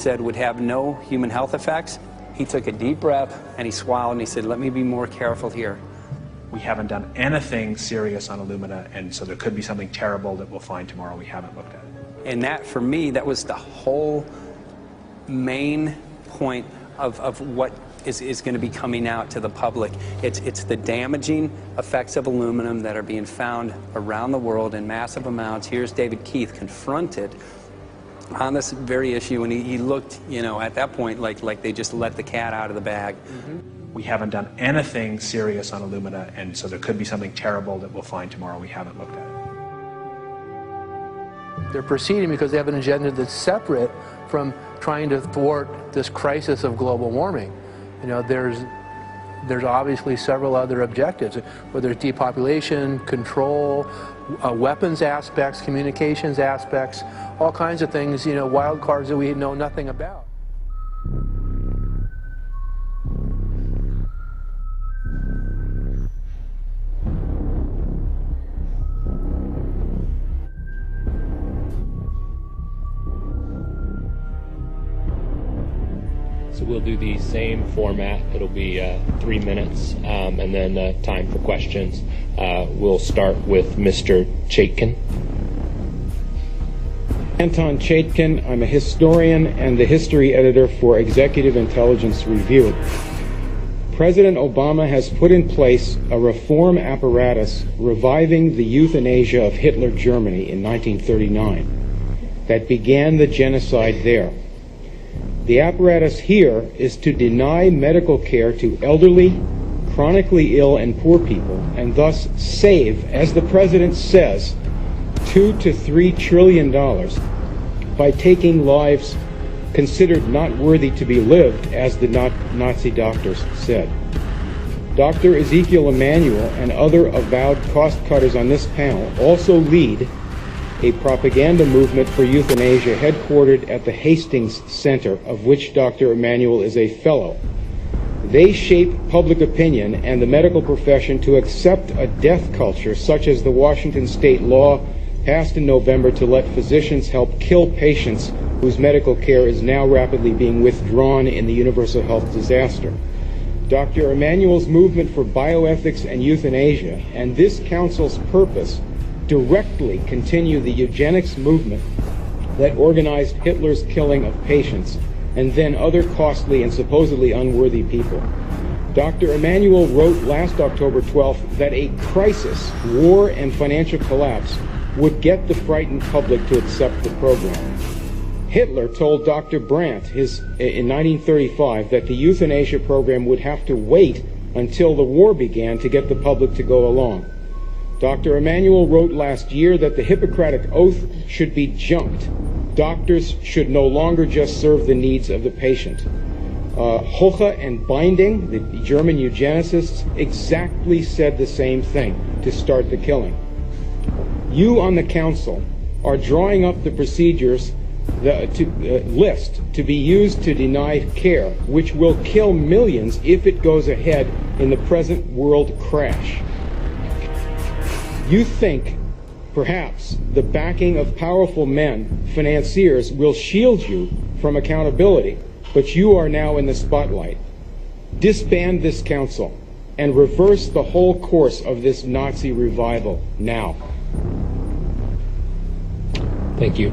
said would have no human health effects. He took a deep breath and he swallowed and he said, let me be more careful here. We haven't done anything serious on alumina, and so there could be something terrible that we'll find tomorrow. We haven't looked at it. And that, for me, that was the whole main point of what is going to be coming out to the public. It's the damaging effects of aluminum that are being found around the world in massive amounts. Here's David Keith confronted on this very issue, and he looked, you know, at that point like they just let the cat out of the bag. We haven't done anything serious on alumina, and so there could be something terrible that we'll find tomorrow. We haven't looked at it. They're proceeding because they have an agenda that's separate from trying to thwart this crisis of global warming. You know, there's obviously several other objectives, whether it's depopulation, control, weapons aspects, communications aspects, all kinds of things, you know, wild cards that we know nothing about. So we'll do the same format. It'll be 3 minutes, and then time for questions. We'll start with Mr. Chaitkin. Anton Chaitkin. I'm a historian and the history editor for Executive Intelligence Review. President Obama has put in place a reform apparatus reviving the euthanasia of Hitler Germany in 1939 that began the genocide there. The apparatus here is to deny medical care to elderly, chronically ill, and poor people, and thus save, as the president says, $2 to $3 trillion by taking lives considered not worthy to be lived, as the Nazi doctors said. Dr. Ezekiel Emanuel and other avowed cost-cutters on this panel also lead a propaganda movement for euthanasia headquartered at the Hastings Center, of which Dr. Emanuel is a fellow. They shape public opinion and the medical profession to accept a death culture such as the Washington state law passed in November to let physicians help kill patients whose medical care is now rapidly being withdrawn in the universal health disaster. Dr. Emanuel's movement for bioethics and euthanasia and this council's purpose directly continue the eugenics movement that organized Hitler's killing of patients and then other costly and supposedly unworthy people. Dr. Emanuel wrote last October 12th that a crisis, war, and financial collapse would get the frightened public to accept the program. Hitler told Dr. Brandt in 1935 that the euthanasia program would have to wait until the war began to get the public to go along. Dr. Emanuel wrote last year that the Hippocratic Oath should be junked. Doctors should no longer just serve the needs of the patient. Hoche and Binding, the German eugenicists, exactly said the same thing to start the killing. You on the council are drawing up the procedures list to be used to deny care, which will kill millions if it goes ahead in the present world crash. You think, perhaps, the backing of powerful men, financiers, will shield you from accountability, but you are now in the spotlight. Disband this council and reverse the whole course of this Nazi revival now. Thank you.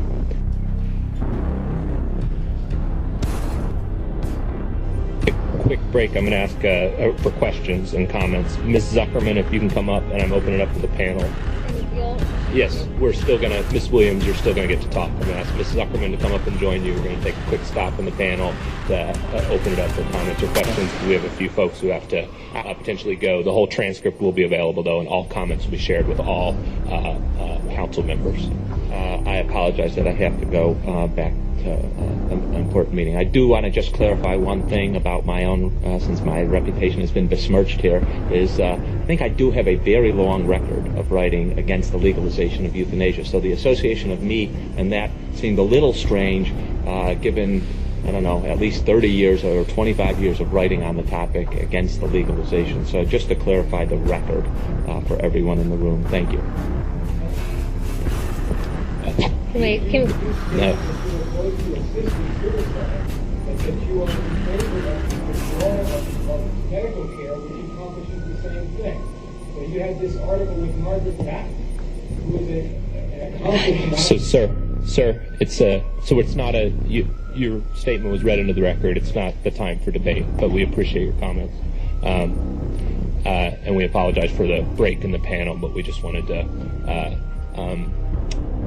Quick break. I'm going to ask for questions and comments. Ms. Zuckerman, if you can come up, and I'm opening it up to the panel. Yes, we're still going to, Ms. Williams, you're still going to get to talk. I'm going to ask Ms. Zuckerman to come up and join you. We're going to take a quick stop in the panel to open it up for comments or questions. We have a few folks who have to potentially go. The whole transcript will be available, though, and all comments will be shared with all council members. I apologize that I have to go back to an important meeting. I do want to just clarify one thing about my own, since my reputation has been besmirched here, is I think I do have a very long record of writing against the legalization of euthanasia. So the association of me and that seemed a little strange, given, I don't know, at least 30 years or 25 years of writing on the topic against the legalization. So just to clarify the record for everyone in the room. Thank you. Wait, can... No. go to assisted suicide, but that you are in favor of the withdrawal of medical care, which accomplishes the same thing. So you had this article with Margaret Mack, who is an accomplished... Sir, it's not your statement was read into the record. It's not the time for debate, but we appreciate your comments. And we apologize for the break in the panel, but we just wanted to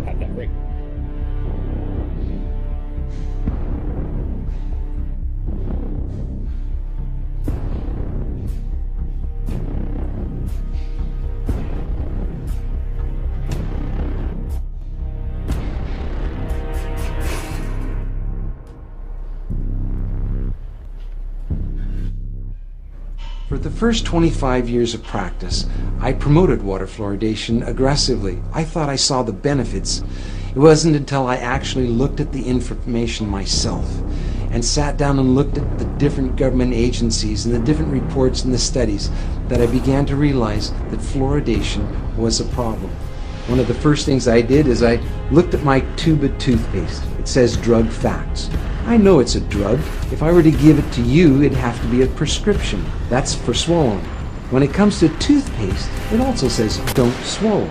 have that break. For the first 25 years of practice, I promoted water fluoridation aggressively. I thought I saw the benefits. It wasn't until I actually looked at the information myself and sat down and looked at the different government agencies and the different reports and the studies that I began to realize that fluoridation was a problem. One of the first things I did is I looked at my tube of toothpaste. It says drug facts. I know it's a drug. If I were to give it to you, it'd have to be a prescription. That's for swallowing. When it comes to toothpaste, it also says don't swallow.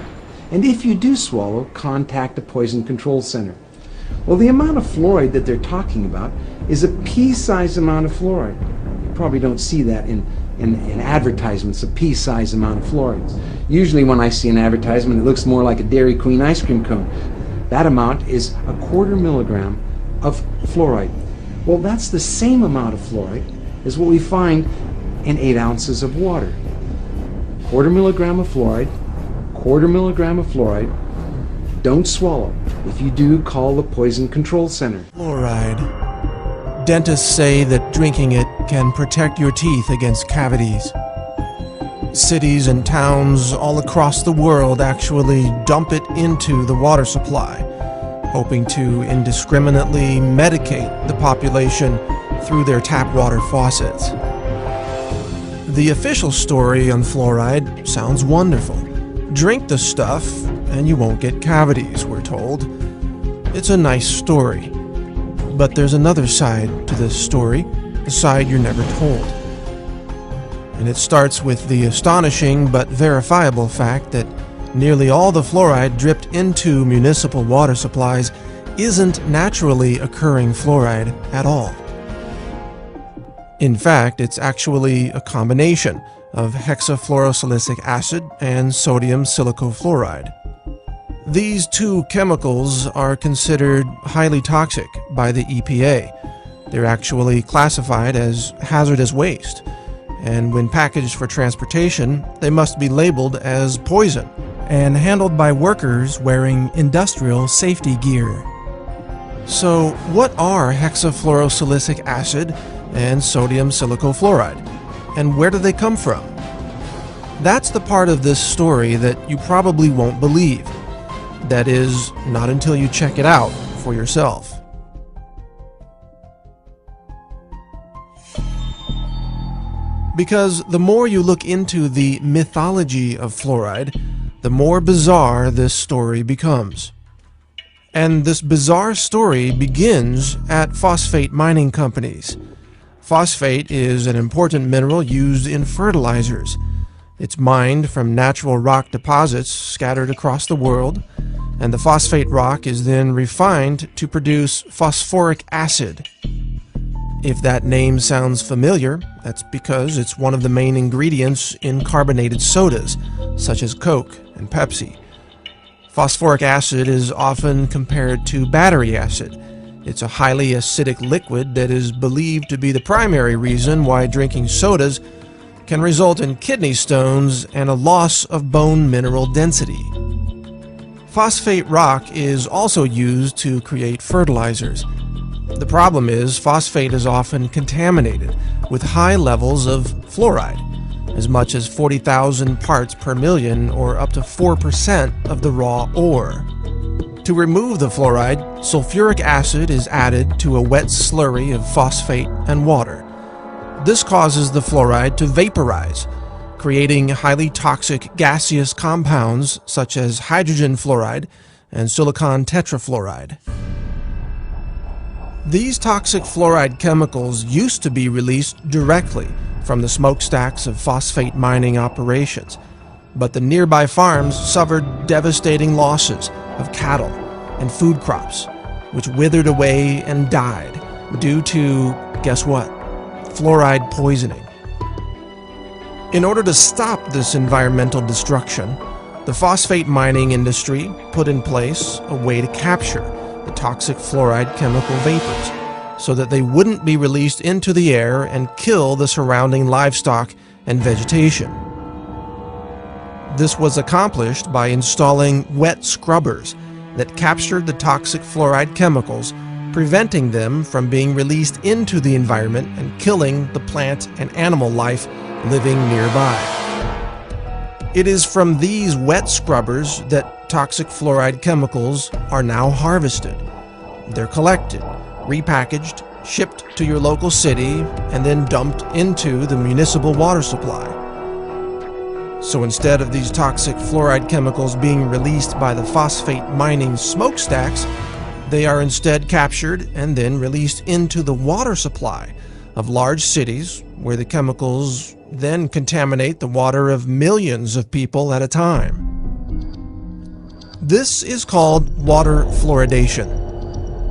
And if you do swallow, contact a poison control center. Well, the amount of fluoride that they're talking about is a pea-sized amount of fluoride. You probably don't see that in advertisements, a pea-sized amount of fluoride. Usually when I see an advertisement, it looks more like a Dairy Queen ice cream cone. That amount is 1/4 milligram of fluoride. Well, that's the same amount of fluoride as what we find in 8 ounces of water. 1/4 milligram of fluoride, 1/4 milligram of fluoride. Don't swallow. If you do, call the Poison Control Center. Fluoride. Dentists say that drinking it can protect your teeth against cavities. Cities and towns all across the world actually dump it into the water supply, hoping to indiscriminately medicate the population through their tap water faucets. The official story on fluoride sounds wonderful. Drink the stuff and you won't get cavities, we're told. It's a nice story. But there's another side to this story, the side you're never told. And it starts with the astonishing but verifiable fact that nearly all the fluoride dripped into municipal water supplies isn't naturally occurring fluoride at all. In fact, it's actually a combination of hexafluorosilicic acid and sodium silicofluoride. These two chemicals are considered highly toxic by the EPA. They're actually classified as hazardous waste, and when packaged for transportation, they must be labeled as poison and handled by workers wearing industrial safety gear. So, what are hexafluorosilicic acid and sodium silicofluoride, and where do they come from? That's the part of this story that you probably won't believe. That is, not until you check it out for yourself. Because the more you look into the mythology of fluoride, the more bizarre this story becomes. And this bizarre story begins at phosphate mining companies. Phosphate is an important mineral used in fertilizers. It's mined from natural rock deposits scattered across the world, and the phosphate rock is then refined to produce phosphoric acid. If that name sounds familiar, that's because it's one of the main ingredients in carbonated sodas, such as Coke and Pepsi. Phosphoric acid is often compared to battery acid. It's a highly acidic liquid that is believed to be the primary reason why drinking sodas can result in kidney stones and a loss of bone mineral density. Phosphate rock is also used to create fertilizers. The problem is phosphate is often contaminated with high levels of fluoride, as much as 40,000 parts per million, or up to 4% of the raw ore. To remove the fluoride, sulfuric acid is added to a wet slurry of phosphate and water. This causes the fluoride to vaporize, creating highly toxic gaseous compounds such as hydrogen fluoride and silicon tetrafluoride. These toxic fluoride chemicals used to be released directly from the smokestacks of phosphate mining operations, but the nearby farms suffered devastating losses of cattle and food crops, which withered away and died due to, guess what? Fluoride poisoning. In order to stop this environmental destruction, the phosphate mining industry put in place a way to capture the toxic fluoride chemical vapors so that they wouldn't be released into the air and kill the surrounding livestock and vegetation. This was accomplished by installing wet scrubbers that captured the toxic fluoride chemicals, preventing them from being released into the environment and killing the plant and animal life living nearby. It is from these wet scrubbers that toxic fluoride chemicals are now harvested. They're collected, repackaged, shipped to your local city, and then dumped into the municipal water supply. So instead of these toxic fluoride chemicals being released by the phosphate mining smokestacks, they are instead captured and then released into the water supply of large cities, where the chemicals then contaminate the water of millions of people at a time. This is called water fluoridation.